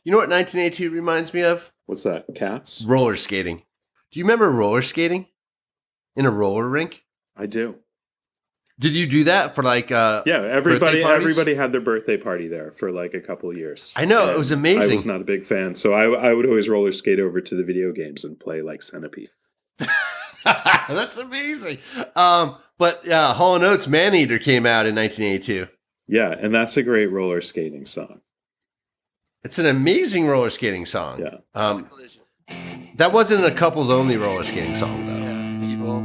You know what 1982 reminds me of? What's that? Cats? Roller skating. Do you remember roller skating in a roller rink? I do. Did you do that for like everybody had their birthday party there for like a couple of years. I know, it was amazing. I was not a big fan, so I would always roller skate over to the video games and play like Centipede. That's amazing. But Hall & Oates' Man-Eater came out in 1982. Yeah, and that's a great roller skating song. It's an amazing roller skating song. Yeah. That wasn't a couples-only roller skating song, though. Yeah, people.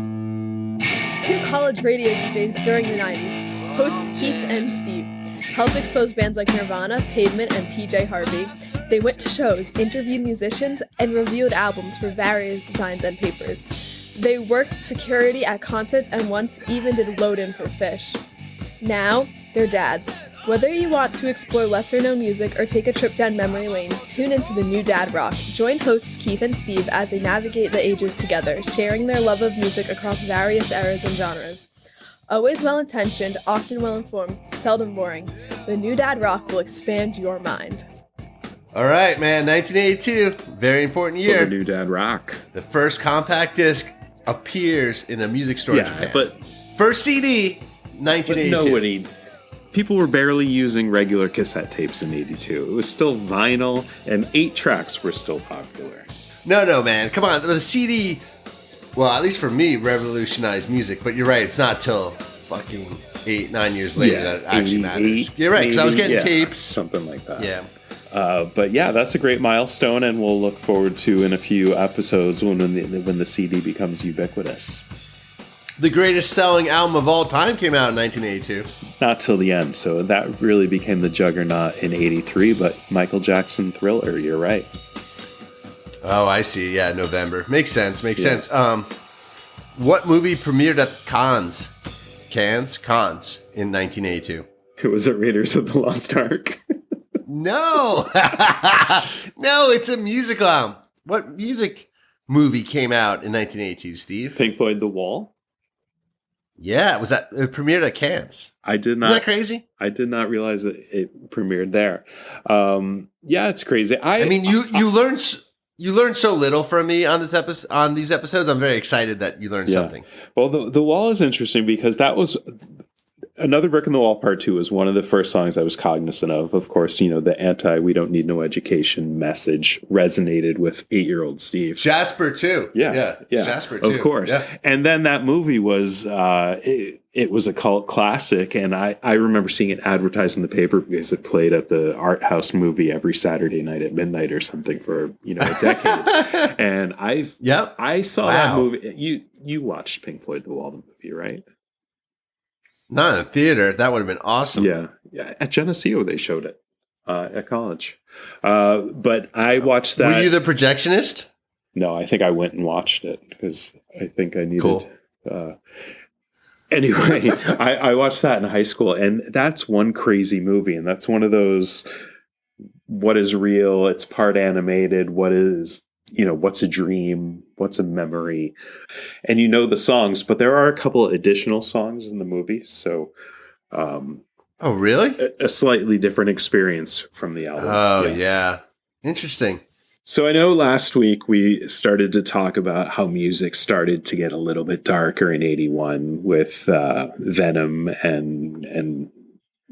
Two college radio DJs during the 90s, hosts Keith and Steve, helped expose bands like Nirvana, Pavement, and PJ Harvey. They went to shows, interviewed musicians, and reviewed albums for various designs and papers. They worked security at concerts and once even did load-in for Fish. Now, they're dads. Whether you want to explore lesser-known music or take a trip down memory lane, tune into the new Dad Rock. Join hosts Keith and Steve as they navigate the ages together, sharing their love of music across various eras and genres. Always well-intentioned, often well-informed, seldom boring, the new Dad Rock will expand your mind. All right, man, 1982, very important year. For the new Dad Rock. The first compact disc appears in a music store in Japan. But first CD, 1982. People were barely using regular cassette tapes in 82. It was still vinyl, and 8 tracks were still popular. No, man. Come on. The CD, well, at least for me, revolutionized music. But you're right. It's not till fucking 8-9 years later that it actually matters. You're right, because I was getting tapes. Something like that. Yeah. But yeah, that's a great milestone, and we'll look forward to in a few episodes when the CD becomes ubiquitous. The greatest selling album of all time came out in 1982. Not till the end, so that really became the juggernaut in 83, but Michael Jackson Thriller, you're right. Oh, I see. Yeah, November. Makes sense. What movie premiered at Cannes in 1982? It was at Raiders of the Lost Ark. No. No, it's a musical album. What music movie came out in 1982, Steve? Pink Floyd, The Wall? Yeah, it premiered at Cannes? I did not. Isn't that crazy? I did not realize that it premiered there. Yeah, it's crazy. I mean, you learn so little from me on these episodes. I'm very excited that you learned something. Well, the Wall is interesting because that was Another Brick in the Wall Part 2 was one of the first songs I was cognizant of. Of course, the we don't need no education message resonated with 8-year-old Steve. Jasper too. Yeah. Jasper too. Of course. Yeah. And then that movie was, it was a cult classic. And I remember seeing it advertised in the paper because it played at the art house movie every Saturday night at midnight or something for, a decade. And I saw that movie. You watched Pink Floyd, The Wall, the movie, right? Not in a theater. That would have been awesome. Yeah. At Geneseo, they showed it at college. But I watched that. Were you the projectionist? No, I think I went and watched it because I think I needed. Cool. Anyway, I watched that in high school, and that's one crazy movie, and that's one of those. What is real? It's part animated. What is what's a dream? What's a memory? And the songs, but there are a couple of additional songs in the movie. So, oh, really? A slightly different experience from the album. Oh, yeah. Interesting. So I know last week we started to talk about how music started to get a little bit darker in 81 with Venom and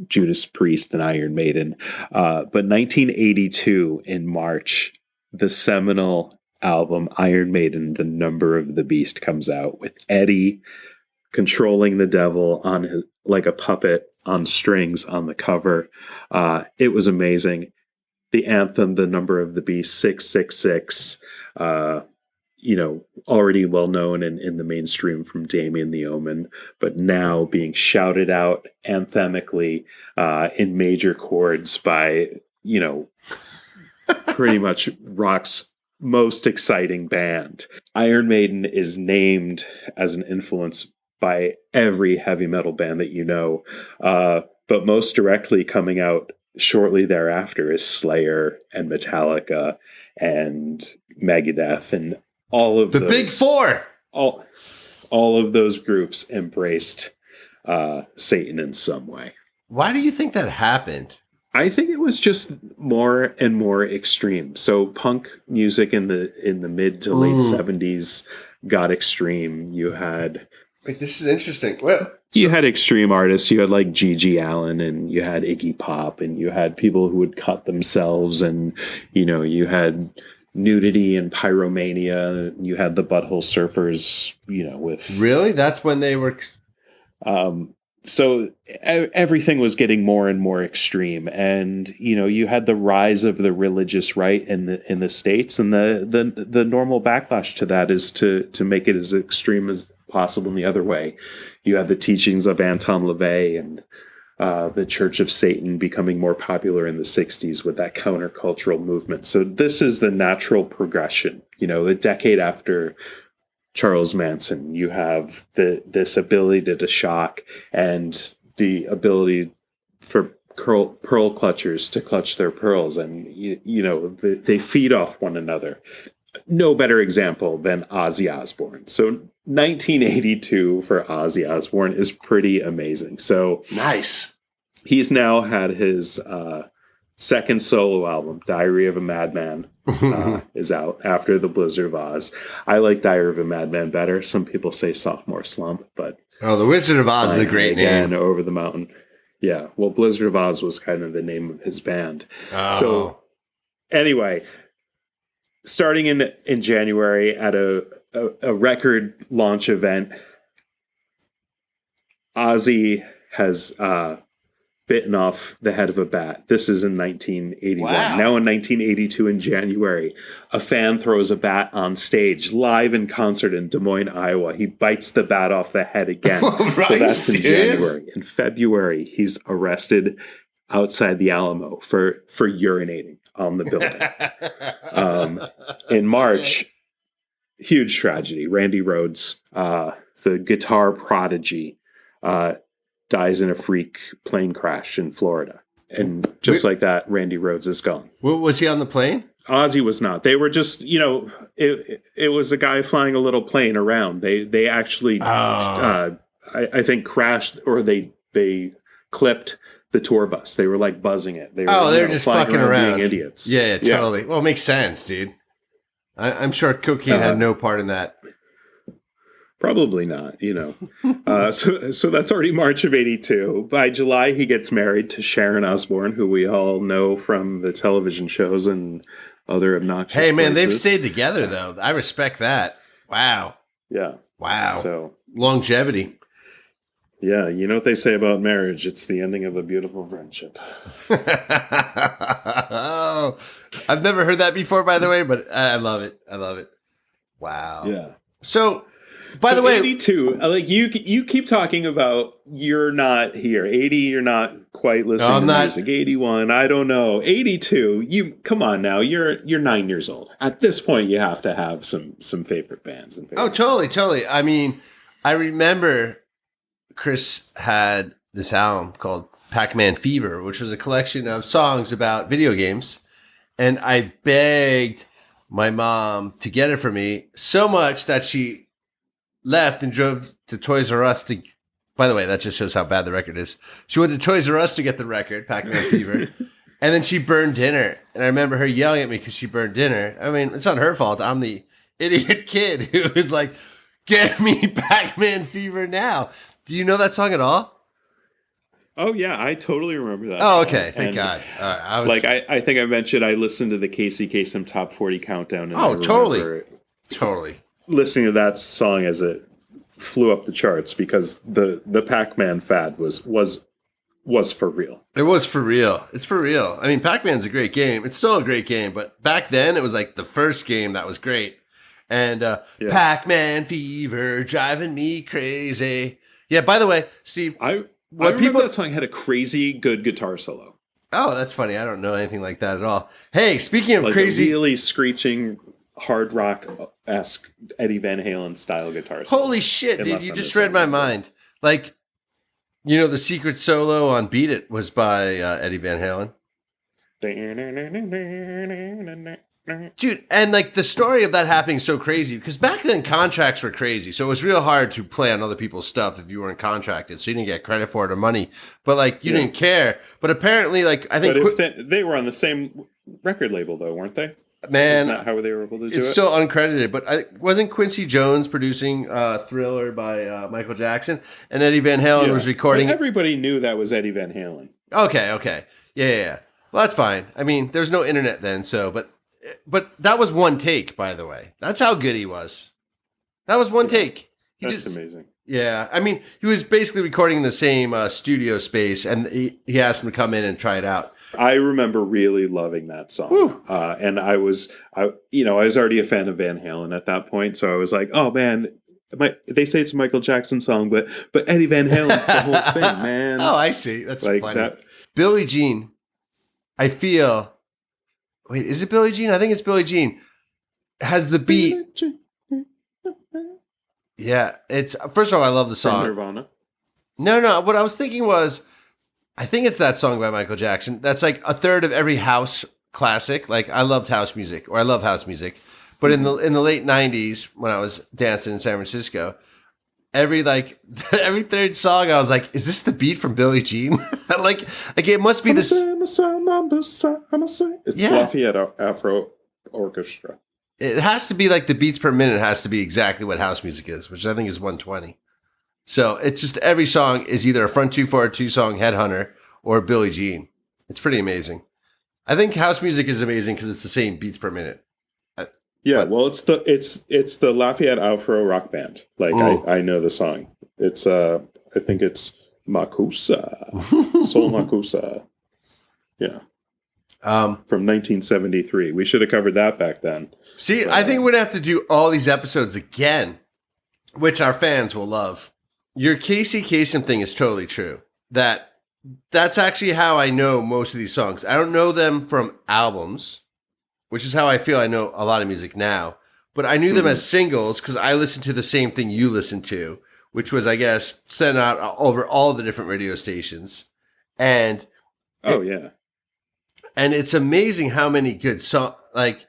Judas Priest and Iron Maiden. But 1982 in March, the seminal album Iron Maiden, The Number of the Beast, comes out with Eddie controlling the devil like a puppet on strings on the cover. It was amazing. The anthem, The Number of the Beast, 666, already well known in the mainstream from Damien the Omen, but now being shouted out anthemically in major chords by, pretty much rock's most exciting band. Iron Maiden is named as an influence by every heavy metal band that but most directly coming out shortly thereafter is Slayer and Metallica and Megadeth, and all of the Big Four. All of those groups embraced Satan in some way. Why do you think that happened? I think it was just more and more extreme. So punk music in the mid to late 70s got extreme. You had Wait, this is interesting. Well, you had extreme artists. You had like G.G. Allin, and you had Iggy Pop, and you had people who would cut themselves, and you had nudity and pyromania. You had the Butthole Surfers, with really, that's when they were. So everything was getting more and more extreme, and you had the rise of the religious right in the States, and the normal backlash to that is to make it as extreme as possible in the other way. You had the teachings of Anton LaVey and the Church of Satan becoming more popular in the 60s with that countercultural movement. So this is the natural progression. The decade after Charles Manson, you have this ability to shock and the ability for pearl clutchers to clutch their pearls, and they feed off one another. No better example than Ozzy Osbourne. So 1982 for Ozzy Osbourne is pretty amazing. So nice. He's now had his second solo album, Diary of a Madman, is out after the Blizzard of Oz. I like Diary of a Madman better. Some people say Sophomore Slump, but the Wizard of Oz is a great name. Over the Mountain. Yeah, well, Blizzard of Oz was kind of the name of his band. Oh. So anyway, starting in January at a record launch event, Ozzy has bitten off the head of a bat. This is in 1981. Wow. Now in 1982 in January, a fan throws a bat on stage live in concert in Des Moines, Iowa. He bites the bat off the head again. Right? So that's Serious? in January. In February, he's arrested outside the Alamo for urinating on the building. In March, huge tragedy. Randy Rhoads, the guitar prodigy, dies in a freak plane crash in Florida. And just like that, Randy Rhoads is gone. Was he on the plane? Ozzy was not. They were just, it was a guy flying a little plane around. They actually, I think, crashed, or they clipped the tour bus. They were like buzzing it. They were just fucking around. Being idiots. Yeah, totally. Yeah. Well, it makes sense, dude. I'm sure cocaine had no part in that. Probably not, So that's already March of 82. By July, he gets married to Sharon Osbourne, who we all know from the television shows and other obnoxious Hey, man, places. they've stayed together, though. I respect that. Wow. Yeah. Wow. So longevity. Yeah, you know what they say about marriage? It's the ending of a beautiful friendship. Oh, I've never heard that before, by the way, but I love it. I love it. Wow. Yeah. So, by the way, 82, like you keep talking about you're not here. 80, you're not quite listening to music. 81, I don't know. 82, come on now. You're 9 years old. At this point, you have to have some favorite bands and favorite totally. I mean, I remember Chris had this album called Pac-Man Fever, which was a collection of songs about video games, and I begged my mom to get it for me so much that she left and drove to Toys R Us to. By the way, that just shows how bad the record is. She went to Toys R Us to get the record, Pac-Man Fever, and then she burned dinner. And I remember her yelling at me because she burned dinner. I mean, it's not her fault. I'm the idiot kid who was like, "Get me Pac-Man Fever now." Do you know that song at all? Oh yeah, I totally remember that. Oh, okay, thank God. I think I mentioned I listened to the Casey Kasem Top 40 Countdown. And totally. Listening to that song as it flew up the charts because the Pac-Man fad was for real. It was for real. It's for real. I mean, Pac-Man's a great game. It's still a great game, but back then it was like the first game that was great. And Pac-Man Fever driving me crazy. Yeah. By the way, Steve, I remember that song had a crazy good guitar solo. Oh, that's funny. I don't know anything like that at all. Hey, speaking of like crazy, a really screeching hard rock-esque Eddie Van Halen style guitar solo. Holy shit, dude! You just read my mind. Like, the secret solo on "Beat It" was by Eddie Van Halen. Dude, and like the story of that happening is so crazy because back then contracts were crazy. So it was real hard to play on other people's stuff if you weren't contracted. So you didn't get credit for it or money, but like you didn't care. But apparently, like I think but if they were on the same record label though, weren't they? Man, isn't that how they were able to do it? It's still uncredited, but wasn't Quincy Jones producing Thriller by Michael Jackson, and Eddie Van Halen was recording? But everybody knew that was Eddie Van Halen. Okay. Yeah. Well, that's fine. I mean, there's no internet then, so, but that was one take, by the way. That's how good he was. That was one take. That's amazing. Yeah. I mean, he was basically recording in the same studio space, and he asked him to come in and try it out. I remember really loving that song. And I was already a fan of Van Halen at that point. So I was like, oh man, they say it's a Michael Jackson song, but Eddie Van Halen's the whole thing, man. Oh, I see. That's like funny. That. Billie Jean, I feel, wait, is it Billie Jean? I think it's Billie Jean. Has the beat. Yeah. First of all, I love the song. From Nirvana? No. What I was thinking was, I think it's that song by Michael Jackson. That's like a third of every house classic. Like I loved house music, or I love house music. But in the late 90s, when I was dancing in San Francisco, every third song, I was like, "Is this the beat from Billie Jean?" like it must be this. It's Lafayette Afro Orchestra. It has to be like the beats per minute has to be exactly what house music is, which I think is 120. So it's just every song is either a Front 242 song, Headhunter, or Billie Jean. It's pretty amazing. I think house music is amazing because it's the same beats per minute. Well, it's the Lafayette Afro Rock Band. Like I know the song. It's I think it's Makusa, Soul Makusa. Yeah. From 1973. We should have covered that back then. See, I think we're gonna have to do all these episodes again, which our fans will love. Your Casey Kasem thing is totally true. That's actually how I know most of these songs. I don't know them from albums, which is how I feel I know a lot of music now. But I knew them as singles because I listened to the same thing you listened to, which was, I guess, sent out over all the different radio stations. And and it's amazing how many good songs. Like,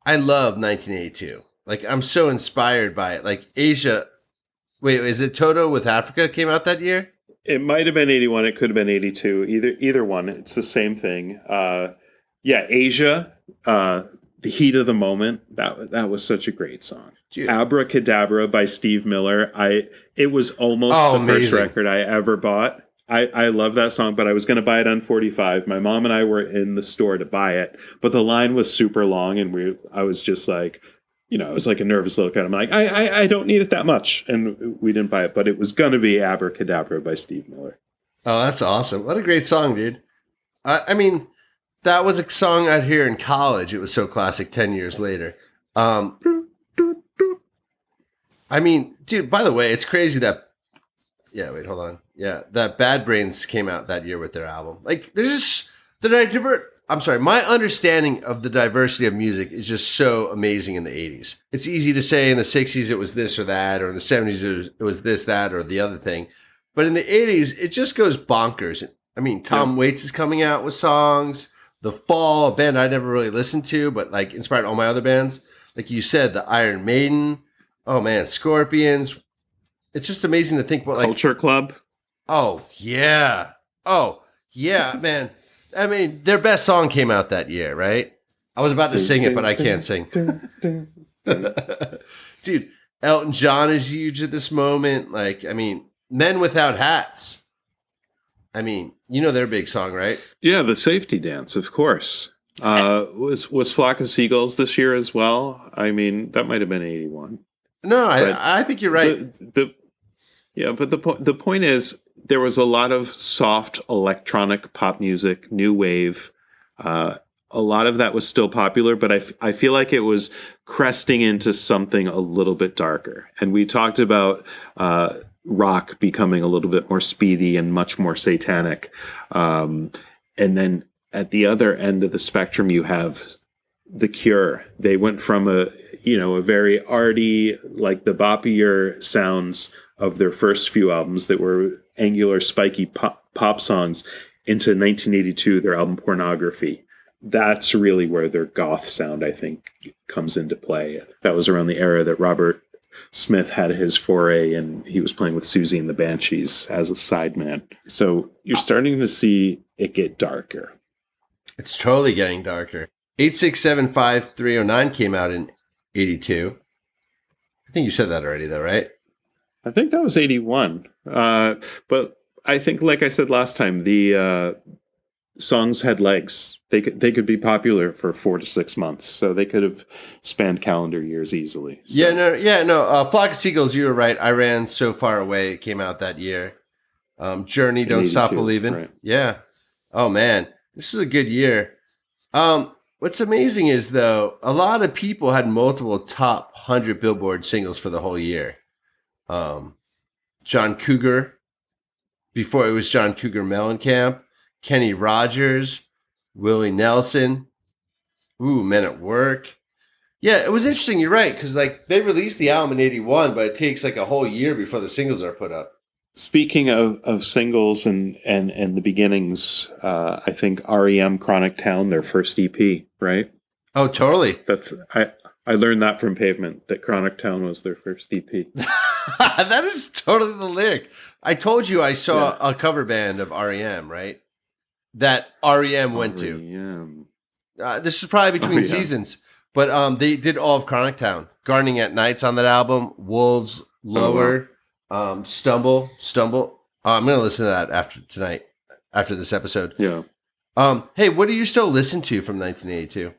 I love 1982. Like, I'm so inspired by it. Like, Asia. Wait, is it Toto with Africa came out that year? It might have been 81. It could have been 82. Either one. It's the same thing. Asia. The Heat of the Moment. That was such a great song. Dude. Abracadabra by Steve Miller. It was almost the first record I ever bought. I love that song, but I was going to buy it on 45. My mom and I were in the store to buy it, but the line was super long, and I was just like, I was like a nervous little kid. I'm like, I don't need it that much. And we didn't buy it, but it was going to be Abracadabra by Steve Miller. Oh, that's awesome. What a great song, dude. I mean, that was a song I'd hear in college. It was so classic 10 years later. I mean, dude, by the way, it's crazy that, hold on. Yeah, that Bad Brains came out that year with their album. Like, there's just, my understanding of the diversity of music is just so amazing in the 80s. It's easy to say in the 60s it was this or that, or in the 70s it was this, that, or the other thing. But in the 80s, it just goes bonkers. I mean, Tom Waits is coming out with songs. The Fall, a band I never really listened to, but like inspired all my other bands. Like you said, the Iron Maiden. Oh man, Scorpions. It's just amazing to think about like Culture Club. Oh yeah. Man. I mean, their best song came out that year, right? I was about to sing it, but I can't sing. Dude, Elton John is huge at this moment. Like, I mean, Men Without Hats. I mean, their big song, right? Yeah, the Safety Dance, of course. Was Flock of Seagulls this year as well? I mean, that might have been 81. No, I think you're right. But the point is, there was a lot of soft electronic pop music, new wave. A lot of that was still popular, but I feel like it was cresting into something a little bit darker. And we talked about rock becoming a little bit more speedy and much more satanic. And then at the other end of the spectrum, you have The Cure. They went from a very arty, like the boppier sounds of their first few albums that were angular, spiky pop songs into 1982, their album Pornography. that's really where their goth sound, I think, comes into play. That was around the era that Robert Smith had his foray, and he was playing with Susie and the Banshees as a sideman. So you're starting to see it get darker. It's totally getting darker. 8675309 came out in 82. I think you said that already, though, right? I think that was 81. But I think, like I said last time, the songs had legs. They could be popular for 4 to 6 months, so they could have spanned calendar years easily. So. Yeah, no. Flock of Seagulls, you were right. I Ran So Far Away. It came out that year. Journey, Don't Stop Believing. Right. Yeah. Oh man, this is a good year. What's amazing is, though, a lot of people had multiple top 100 Billboard singles for the whole year. John Cougar, before it was John Cougar Mellencamp, Kenny Rogers, Willie Nelson, Men at Work. Yeah, it was interesting. You're right, because like they released the album in 81, but it takes like a whole year before the singles are put up. Speaking of singles and the beginnings, I think REM Chronic Town, their first EP, right? Oh, totally. I learned that from Pavement, that Chronic Town was their first EP. That is totally the lyric. I told you I saw a cover band of REM, right? That REM went to. This was probably between seasons, but they did all of Chronic Town. Gardening at Night's on that album. Wolves, Lower, Stumble. I'm going to listen to that after this episode. Yeah. Hey, what do you still listen to from 1982?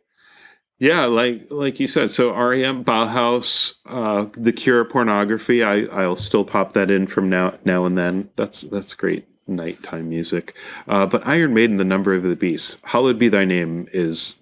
Yeah, like you said, so REM, Bauhaus, The Cure, Pornography. I'll still pop that in from now and then. That's great nighttime music. But Iron Maiden, The Number of the Beast, Hallowed Be Thy Name is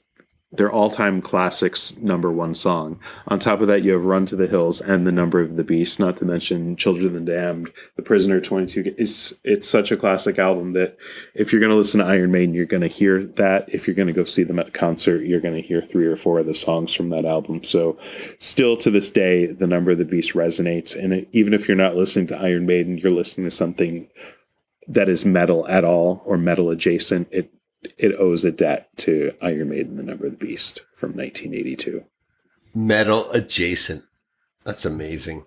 their all-time classics #1 song. On top of that, you have Run to the Hills and The Number of the Beast, not to mention Children of the Damned, The Prisoner 22. It's such a classic album that if you're going to listen to Iron Maiden, you're going to hear that. If you're going to go see them at a concert, you're going to hear 3 or 4 of the songs from that album. So still to this day, The Number of the Beast resonates. And even if you're not listening to Iron Maiden, you're listening to something that is metal at all or metal adjacent. It owes a debt to Iron Maiden, The Number of the Beast from 1982. Metal adjacent. That's amazing.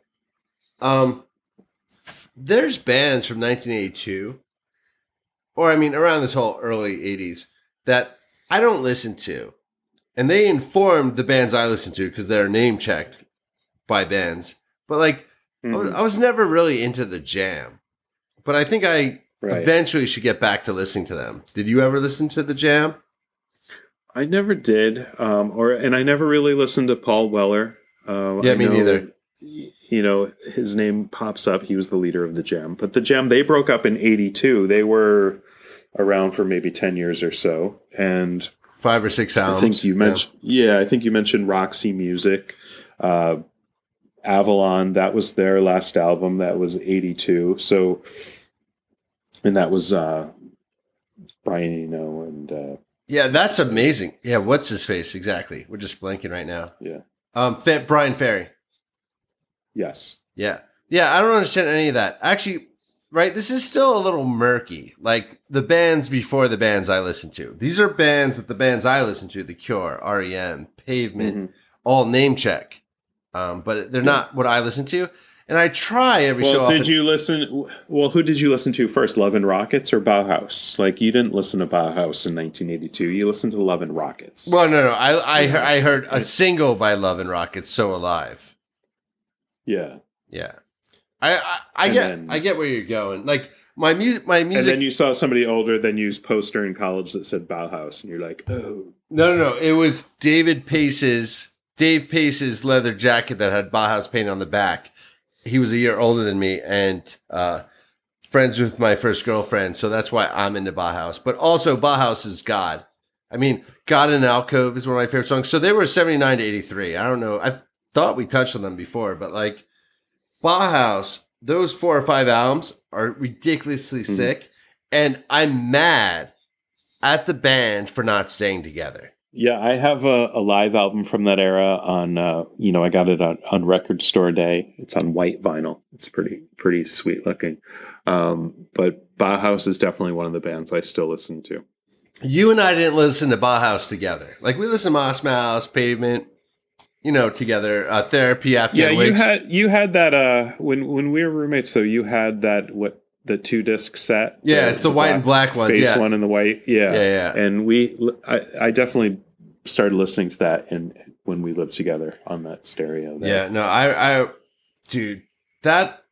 There's bands from 1982, or I mean around this whole early 80s, that I don't listen to. And they informed the bands I listen to because they're name checked by bands. But like, I was never really into the Jam. But I think I eventually should get back to listening to them. Did you ever listen to the Jam? I never did, and I never really listened to Paul Weller. Me neither. You know, his name pops up. He was the leader of the Jam, but the Jam, they broke up in '82. They were around for maybe 10 years or so, and 5 or 6 albums. I think you mentioned, I think you mentioned Roxy Music, Avalon. That was their last album. That was '82. So. And that was Brian Eno and yeah, that's amazing. Yeah, what's his face exactly? We're just blanking right now. Yeah, Brian Ferry. Yes. Yeah. I don't understand any of that. Actually, right? This is still a little murky. Like the bands before the bands I listen to. These are bands that the bands I listen to: The Cure, REM, Pavement, all name check. But they're not what I listen to. And I try every so often. Who did you listen to first, Love and Rockets or Bauhaus? Like, you didn't listen to Bauhaus in 1982. You listened to Love and Rockets. Well, no. I heard a single by Love and Rockets, So Alive. Yeah. I get where you're going. Like, my music. And then you saw somebody older than you's poster in college that said Bauhaus, and you're like, oh. No. It was Dave Pace's leather jacket that had Bauhaus painted on the back. He was a year older than me and friends with my first girlfriend. So that's why I'm into Bauhaus. But also Bauhaus is God. I mean, God in an Alcove is one of my favorite songs. So they were 79 to 83. I don't know. I thought we touched on them before. But like Bauhaus, those 4 or 5 albums are ridiculously sick. And I'm mad at the band for not staying together. Yeah, I have a live album from that era on, I got it on Record Store Day. It's on white vinyl. It's pretty sweet looking. But Bauhaus is definitely one of the bands I still listen to. you and I didn't listen to Bauhaus together. Like we listened to Moss Mouse, Pavement, together. Therapy, Afghan Wigs. you had that when we were roommates. So you had that the 2-disc set. Yeah, it's the white and black ones. Face Yeah, one and the white. Yeah, yeah. And I definitely started listening to that when we lived together on that stereo. There. Yeah, no, dude, that.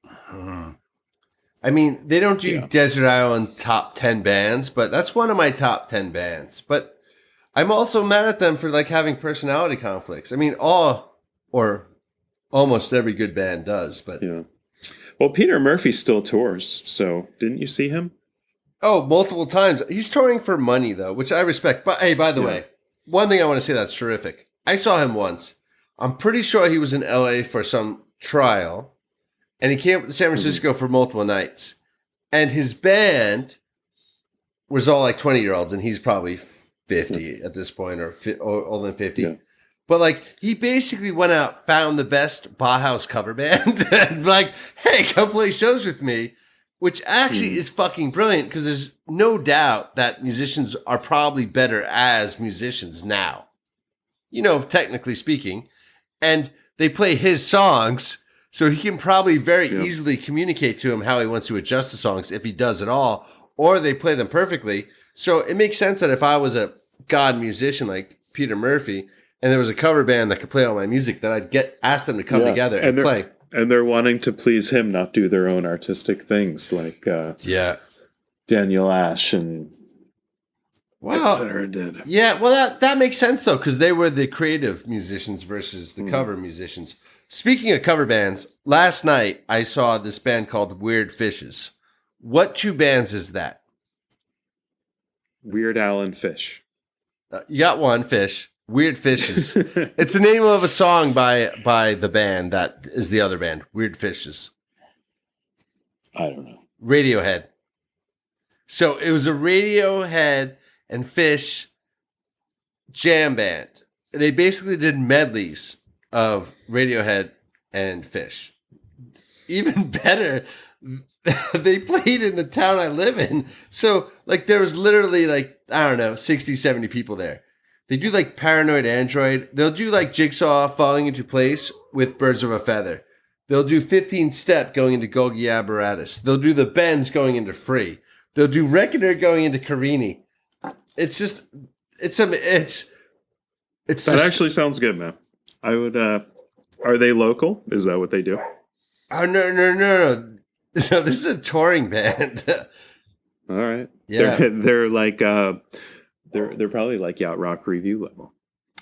I mean, they don't do Desert Island top 10 bands, but that's one of my top 10 bands. But I'm also mad at them for like having personality conflicts. I mean, all or almost every good band does, but yeah. Well, Peter Murphy still tours, so didn't you see him? Oh, multiple times. He's touring for money though, which I respect. But hey, by the way, one thing I want to say that's terrific. I saw him once. I'm pretty sure he was in LA for some trial, and he came to San Francisco for multiple nights. And his band was all like 20-year-olds, and he's probably 50 at this point, or older than 50. Yeah. But like, he basically went out, found the best Bauhaus cover band, and like, hey, come play shows with me, which actually is fucking brilliant, because there's no doubt that musicians are probably better as musicians now, technically speaking, and they play his songs, so he can probably very easily communicate to him how he wants to adjust the songs, if he does at all, or they play them perfectly. So it makes sense that if I was a god musician like Peter Murphy, and there was a cover band that could play all my music, that I'd ask them to come together and play. And they're wanting to please him, not do their own artistic things, like Daniel Ash and Sarah did. Yeah, well, that makes sense, though, because they were the creative musicians versus the cover musicians. Speaking of cover bands, last night I saw this band called Weird Fishes. What two bands is that? Weird Al and Fish. You got one, Fish. Weird Fishes. It's the name of a song by the band that is the other band. Weird Fishes. I don't know. Radiohead. So it was a Radiohead and Fish jam band. They basically did medleys of Radiohead and Fish. Even better, they played in the town I live in. So like there was literally like, I don't know, 60, 70 people there. They do like Paranoid Android. They'll do like Jigsaw Falling Into Place with Birds of a Feather. They'll do 15 Step going into Golgi Apparatus. They'll do the Bends going into Free. They'll do Reckoner going into Carini. It's just, that actually sounds good, man. I would, are they local? Is that what they do? Oh, no. No, this is a touring band. All right. Yeah. They're like, they're probably like Yacht Rock Review level.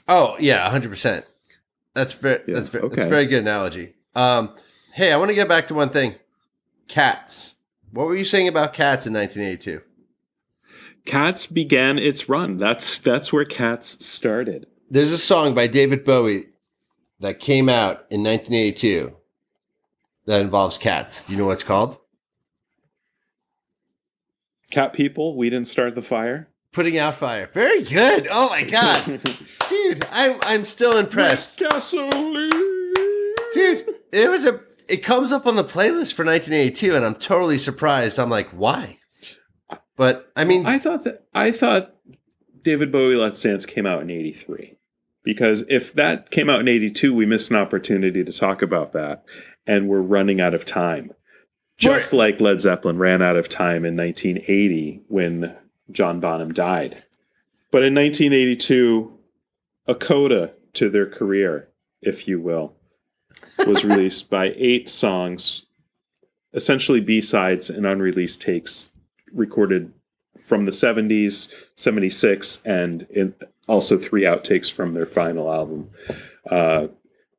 Oh, yeah, 100%. That's very that's a very good analogy. Hey, I want to get back to one thing. Cats. What were you saying about Cats in 1982? Cats began its run. That's where Cats started. There's a song by David Bowie that came out in 1982 that involves cats. Do you know what it's called? Cat People, We Didn't Start the Fire. Putting Out Fire. Very good. Oh my god. Dude, I'm still impressed. Gasoline. Dude, it comes up on the playlist for 1982 and I'm totally surprised. I'm like, why? But I mean, I thought David Bowie Let's Dance came out in 83. Because if that came out in 82, we missed an opportunity to talk about that. And we're running out of time. Just like Led Zeppelin ran out of time in 1980 when John Bonham died. But in 1982, a coda to their career, if you will, was released by 8 songs, essentially B-sides and unreleased takes recorded from the 70s, 76, and also 3 outtakes from their final album.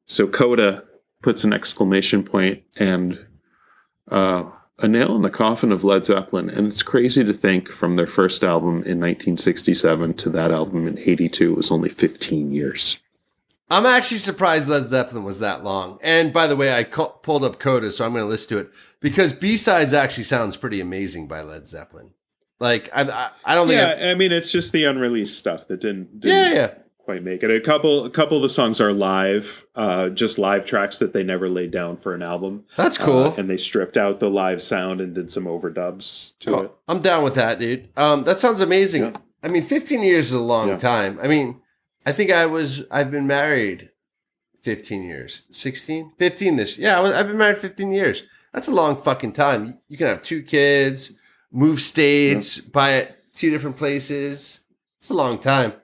So coda puts an exclamation point and a nail in the coffin of Led Zeppelin. And it's crazy to think from their first album in 1967 to that album in 82 was only 15 years. I'm actually surprised Led Zeppelin was that long. And by the way, I pulled up Coda, so I'm going to listen to it. Because B-Sides actually sounds pretty amazing by Led Zeppelin. Like, I don't think... Yeah, I mean, it's just the unreleased stuff that didn't quite make it. A couple of the songs are live, just live tracks that they never laid down for an album. That's cool. And they stripped out the live sound and did some overdubs to it. I'm down with that, dude. That sounds amazing. I mean, 15 years is a long time. I mean, I think I've been married 15 years. 16? 15 this. Yeah, I've been married 15 years. That's a long fucking time. You can have 2 kids, move states, buy 2 different places. It's a long time.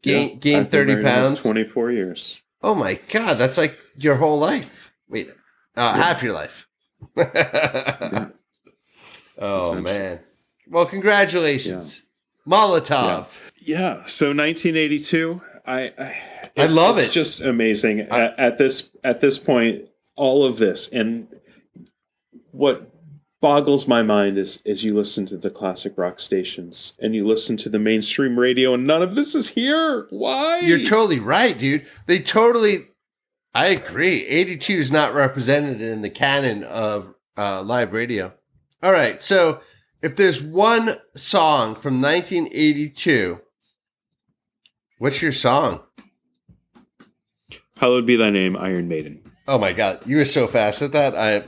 Gain 30 pounds. 24 years. Oh my God, that's like your whole life. Wait, half your life. Oh man. Well, congratulations. Molotov. Yeah. So 1982, I love it. It's just amazing. At this point, all of this, and what boggles my mind is you listen to the classic rock stations and you listen to the mainstream radio, and none of this is here. Why? You're totally right, dude. I agree. 82 is not represented in the canon of live radio. All right, so if there's one song from 1982, what's your song? Hallowed Be Thy Name, Iron Maiden. Oh my God, you were so fast at that.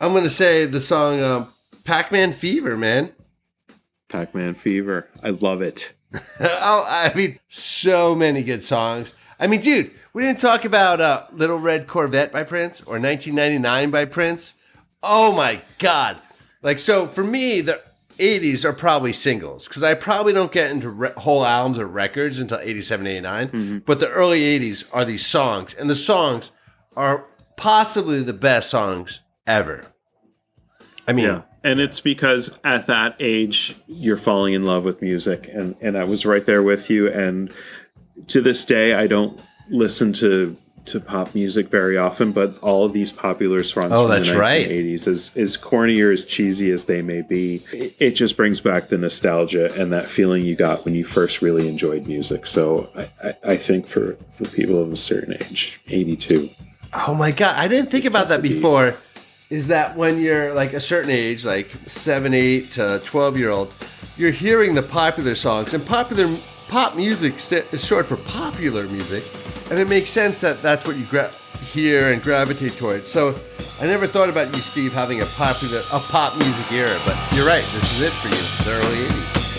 I'm going to say the song Pac-Man Fever, man. Pac-Man Fever. I love it. Oh, I mean, so many good songs. I mean, dude, we didn't talk about Little Red Corvette by Prince or 1999 by Prince. Oh my God. Like, so for me, the 80s are probably singles because I probably don't get into whole albums or records until 87, 89. Mm-hmm. But the early 80s are these songs, and the songs are possibly the best songs ever. I mean, and it's because at that age you're falling in love with music, and I was right there with you. And to this day, I don't listen to pop music very often, but all of these popular songs from the 1980s, as corny or as cheesy as they may be, it just brings back the nostalgia and that feeling you got when you first really enjoyed music. So I think for people of a certain age, 82. Oh my God, I didn't think about that before. Is that when you're like a certain age, like 7, 8 to 12-year-old, you're hearing the popular songs, and popular pop music is short for popular music, and it makes sense that that's what you hear and gravitate towards. So I never thought about you, Steve, having a pop music era, but you're right. This is it for you, the early 80s.